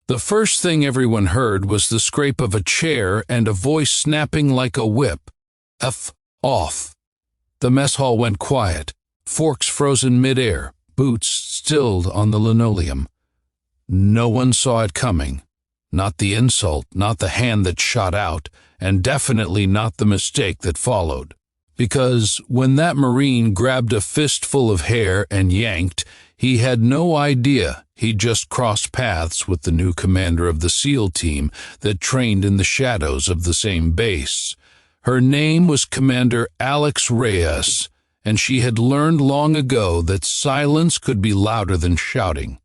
The first thing everyone heard was the scrape of a chair and a voice snapping like a whip. F off. The mess hall went quiet, forks frozen midair, boots stilled on the linoleum. No one saw it coming. Not the insult, not the hand that shot out, and definitely not the mistake that followed. Because when that Marine grabbed a fistful of hair and yanked, he had no idea he'd just crossed paths with the new commander of the SEAL team that trained in the shadows of the same base. Her name was Commander Alex Reyes, and she had learned long ago that silence could be louder than shouting.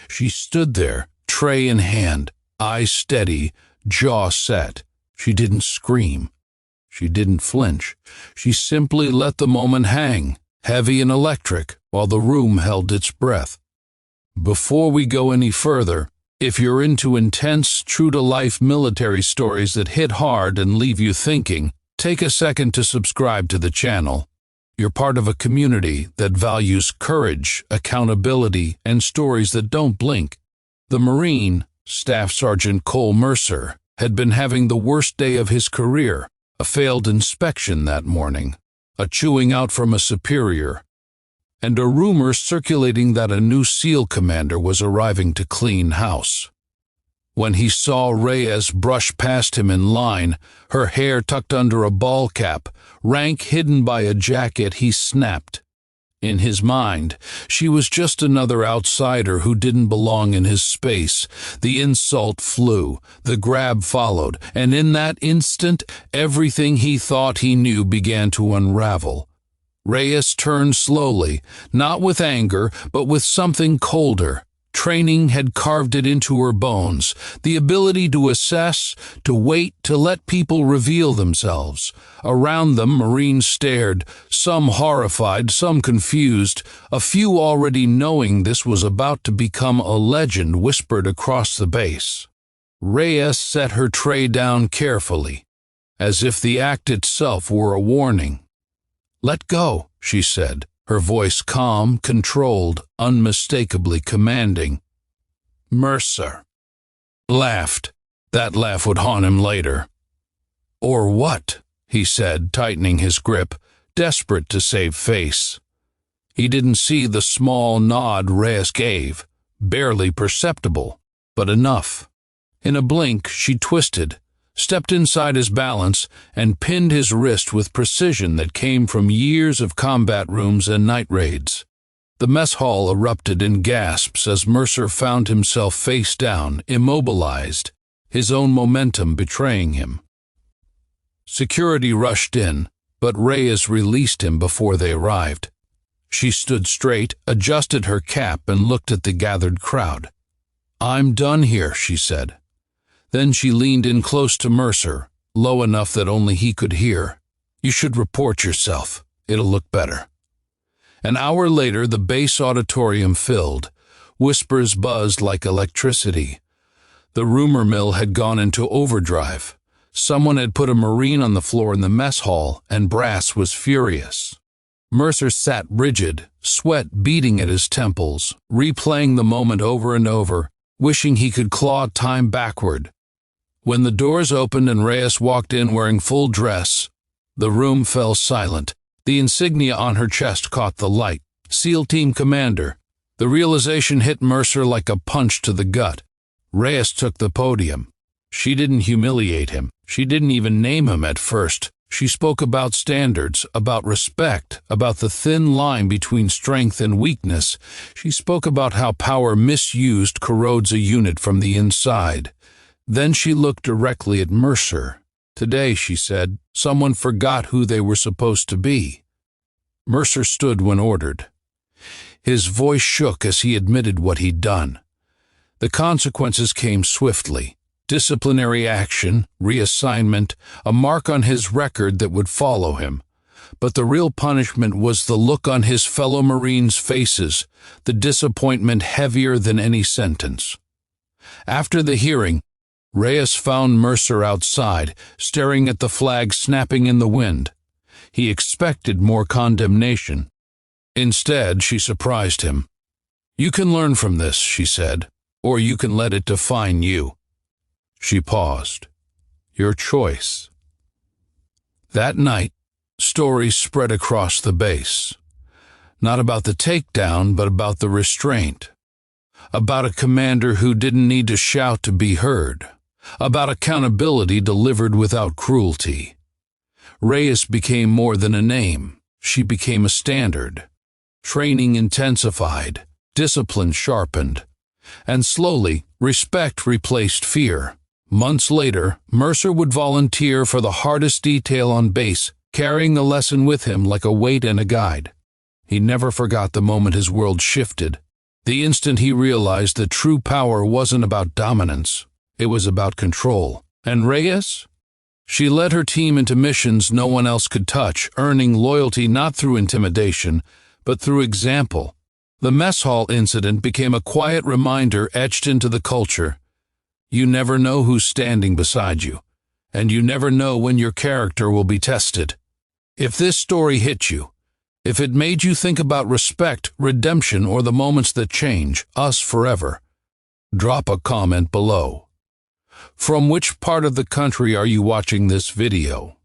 She stood there, tray in hand, eyes steady, jaw set. She didn't scream. She didn't flinch. She simply let the moment hang, heavy and electric, while the room held its breath. Before we go any further, if you're into intense, true-to-life military stories that hit hard and leave you thinking, take a second to subscribe to the channel. You're part of a community that values courage, accountability, and stories that don't blink. The Marine, Staff Sergeant Cole Mercer, had been having the worst day of his career, a failed inspection that morning, a chewing out from a superior, and a rumor circulating that a new SEAL commander was arriving to clean house. When he saw Reyes brush past him in line, her hair tucked under a ball cap, rank hidden by a jacket, he snapped. In his mind, she was just another outsider who didn't belong in his space. The insult flew, the grab followed, and in that instant, everything he thought he knew began to unravel. Reyes turned slowly, not with anger, but with something colder. Training had carved it into her bones, the ability to assess, to wait, to let people reveal themselves. Around them, Marines stared, some horrified, some confused, a few already knowing this was about to become a legend whispered across the base. Reyes set her tray down carefully, as if the act itself were a warning. "Let go," she said, her voice calm, controlled, unmistakably commanding. Mercer laughed. That laugh would haunt him later. "Or what?" he said, tightening his grip, desperate to save face. He didn't see the small nod Reyes gave, barely perceptible, but enough. In a blink, she twisted, stepped inside his balance, and pinned his wrist with precision that came from years of combat rooms and night raids. The mess hall erupted in gasps as Mercer found himself face down, immobilized, his own momentum betraying him. Security rushed in, but Reyes released him before they arrived. She stood straight, adjusted her cap, and looked at the gathered crowd. "I'm done here," she said. Then she leaned in close to Mercer, low enough that only he could hear. "You should report yourself. It'll look better." An hour later, the base auditorium filled. Whispers buzzed like electricity. The rumor mill had gone into overdrive. Someone had put a Marine on the floor in the mess hall, and Brass was furious. Mercer sat rigid, sweat beating at his temples, replaying the moment over and over, wishing he could claw time backward. When the doors opened and Reyes walked in wearing full dress, the room fell silent. The insignia on her chest caught the light. SEAL Team Commander. The realization hit Mercer like a punch to the gut. Reyes took the podium. She didn't humiliate him. She didn't even name him at first. She spoke about standards, about respect, about the thin line between strength and weakness. She spoke about how power misused corrodes a unit from the inside. Then she looked directly at Mercer. Today, she said, someone forgot who they were supposed to be. Mercer stood when ordered. His voice shook as he admitted what he'd done. The consequences came swiftly. Disciplinary action, reassignment, a mark on his record that would follow him. But the real punishment was the look on his fellow Marines' faces, the disappointment heavier than any sentence. After the hearing, Reyes found Mercer outside, staring at the flag snapping in the wind. He expected more condemnation. Instead, she surprised him. "You can learn from this," she said. or you can let it define you. She paused. Your choice. That night, stories spread across the base. Not about the takedown, but about the restraint. About a commander who didn't need to shout to be heard. About accountability delivered without cruelty. Reyes became more than a name. She became a standard. Training intensified, discipline sharpened, and slowly, respect replaced fear. Months later, Mercer would volunteer for the hardest detail on base, carrying the lesson with him like a weight and a guide. He never forgot the moment his world shifted, the instant he realized that true power wasn't about dominance, it was about control. And Reyes? She led her team into missions no one else could touch, earning loyalty not through intimidation, but through example. The mess hall incident became a quiet reminder etched into the culture. You never know who's standing beside you, and you never know when your character will be tested. If this story hit you, if it made you think about respect, redemption, or the moments that change us forever, drop a comment below. From which part of the country are you watching this video?